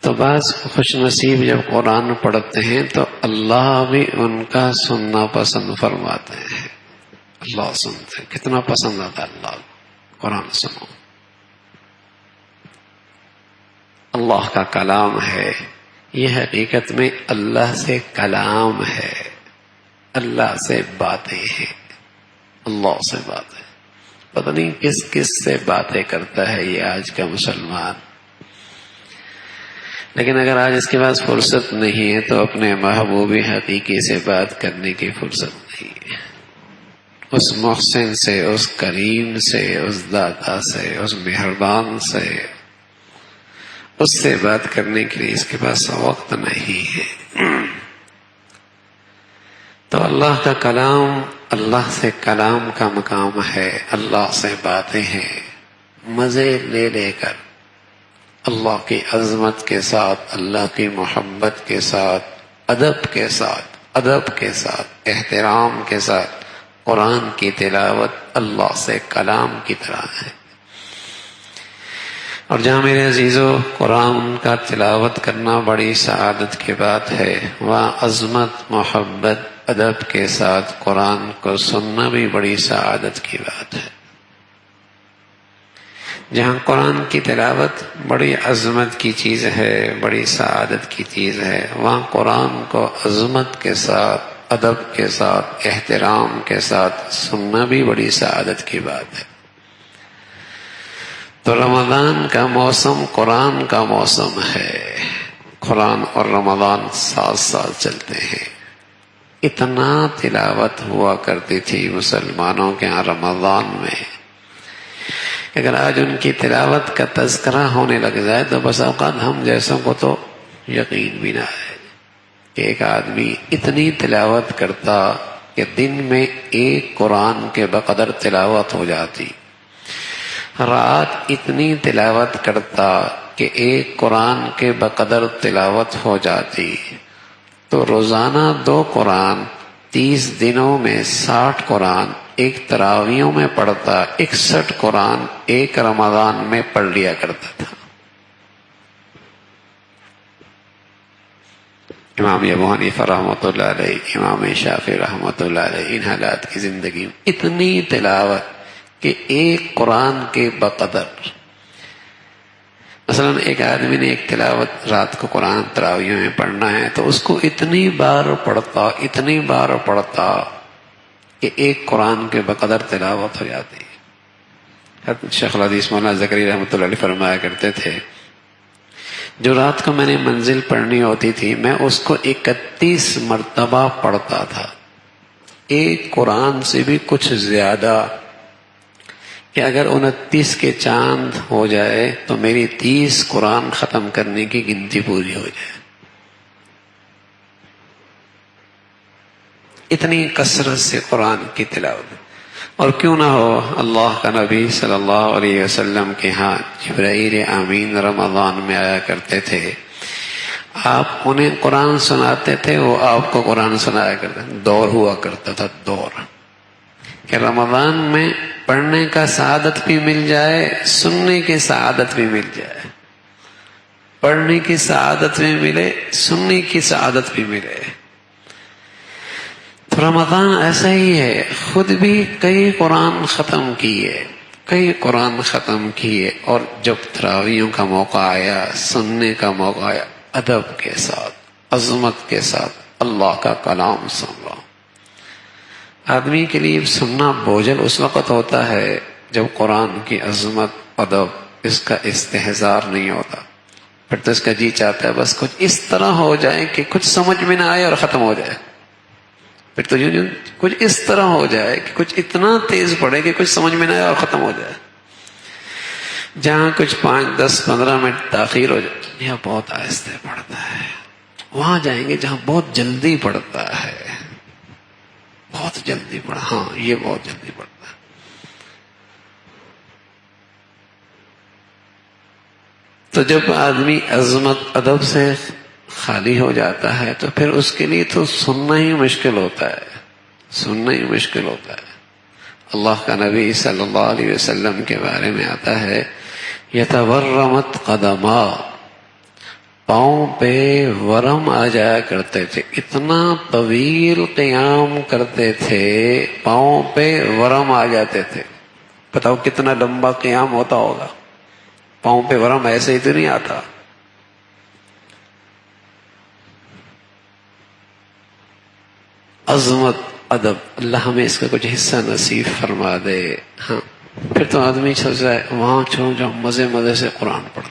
تو بعض خوش نصیب جب قرآن پڑھتے ہیں تو اللہ بھی ان کا سننا پسند فرماتے ہیں. اللہ سنتے ہیں، کتنا پسند آتا ہے اللہ کو. قرآن سنو، اللہ کا کلام ہے. یہ حقیقت میں اللہ سے کلام ہے، اللہ سے باتیں ہیں. اللہ سے باتیں، پتہ نہیں کس کس سے باتیں کرتا ہے یہ آج کا مسلمان. لیکن اگر آج اس کے پاس فرصت نہیں ہے تو اپنے محبوب حقیقی سے بات کرنے کی فرصت نہیں ہے. اس محسن سے، اس کریم سے، اس داتا سے، اس مہربان سے، اس سے بات کرنے کے لیے اس کے پاس وقت نہیں ہے. تو اللہ کا کلام، اللہ سے کلام کا مقام ہے. اللہ سے باتیں ہیں مزے لے لے کر، اللہ کی عظمت کے ساتھ، اللہ کی محبت کے ساتھ، ادب کے ساتھ، احترام کے ساتھ. قرآن کی تلاوت اللہ سے کلام کی طرح ہے. اور جہاں میرے عزیزو قرآن کا تلاوت کرنا بڑی سعادت کی بات ہے، وہاں عظمت، محبت، ادب کے ساتھ قرآن کو سننا بھی بڑی سعادت کی بات ہے. جہاں قرآن کی تلاوت بڑی عظمت کی چیز ہے، بڑی سعادت کی چیز ہے، وہاں قرآن کو عظمت کے ساتھ، ادب کے ساتھ، احترام کے ساتھ سننا بھی بڑی سعادت کی بات ہے. تو رمضان کا موسم قرآن کا موسم ہے. قرآن اور رمضان ساتھ ساتھ چلتے ہیں. اتنا تلاوت ہوا کرتی تھی مسلمانوں کے یہاں رمضان میں، اگر آج ان کی تلاوت کا تذکرہ ہونے لگ جائے تو بس اوقات ہم جیسوں کو تو یقین بھی نہ ہے کہ ایک آدمی اتنی تلاوت کرتا کہ دن میں ایک قرآن کے بقدر تلاوت ہو جاتی، رات اتنی تلاوت کرتا کہ ایک قرآن کے بقدر تلاوت ہو جاتی. تو روزانہ 2 قرآن، 30 دنوں میں 60 قرآن ایک تراویحوں میں پڑھتا، 61 قرآن ایک رمضان میں پڑھ لیا کرتا تھا. امام ابو حنیفہ رحمۃ اللہ علیہ، امام شافعی رحمۃ اللہ علیہ، ان حالات کی زندگی میں اتنی تلاوت کہ ایک قرآن کے بقدر. مثلا ایک آدمی نے ایک تلاوت رات کو قرآن تراویح میں پڑھنا ہے تو اس کو اتنی بار پڑھتا کہ ایک قرآن کے بقدر تلاوت ہو جاتی. شیخ الحدیث مولانا زکریا رحمۃ اللہ علیہ فرمایا کرتے تھے، جو رات کو میں نے منزل پڑھنی ہوتی تھی میں اس کو 31 مرتبہ پڑھتا تھا، ایک قرآن سے بھی کچھ زیادہ، کہ اگر 29 کے چاند ہو جائے تو میری 30 قرآن ختم کرنے کی گنتی پوری ہو جائے. اتنی کثرت سے قرآن کی تلاوت. اور کیوں نہ ہو، اللہ کا نبی صلی اللہ علیہ وسلم کے ہاں جبرائیل امین رمضان میں آیا کرتے تھے، آپ انہیں قرآن سناتے تھے، وہ آپ کو قرآن سنایا کرتے. دور ہوا کرتا تھا، دور کہ رمضان میں پڑھنے کا سعادت بھی مل جائے، سننے کی سعادت بھی مل جائے. پڑھنے کی سعادت بھی ملے، سننے کی سعادت بھی ملے. تو رمضان ایسا ہی ہے، خود بھی کئی قرآن ختم کیے، اور جب تراویحوں کا موقع آیا، سننے کا موقع آیا، ادب کے ساتھ، عظمت کے ساتھ اللہ کا کلام سن رہا. آدمی کے لیے سننا بوجھل اس وقت ہوتا ہے جب قرآن کی عظمت، ادب، اس کا استحضار نہیں ہوتا. پھر تو اس کا جی چاہتا ہے بس کچھ اس طرح ہو جائے کہ کچھ سمجھ میں نہ آئے اور ختم ہو جائے. پھر تو کچھ اس طرح ہو جائے کہ کچھ اتنا تیز پڑے کہ کچھ سمجھ میں نہ آئے اور ختم ہو جائے. جہاں کچھ 5، 10، 15 منٹ تاخیر ہو جائے، یہ بہت آہستہ پڑھتا ہے. وہاں جائیں گے جہاں بہت جلدی پڑھتا ہے، بہت جلدی پڑھا، ہاں یہ بہت جلدی پڑھتا ہے. تو جب آدمی عظمت، ادب سے خالی ہو جاتا ہے تو پھر اس کے لیے تو سننا ہی مشکل ہوتا ہے. اللہ کا نبی صلی اللہ علیہ وسلم کے بارے میں آتا ہے، یتورمت قدما، پاؤں پہ ورم آ جایا کرتے تھے، اتنا طویل قیام کرتے تھے پاؤں پہ ورم آ جاتے تھے. بتاؤ کتنا لمبا قیام ہوتا ہوگا، پاؤں پہ ورم ایسے ہی تو نہیں آتا. عظمت، ادب، اللہ ہمیں اس کا کچھ حصہ نصیب فرما دے. ہاں پھر تو آدمی سوچتا ہے وہاں چھوڑ جاؤ، مزے مزے سے قرآن پڑھو.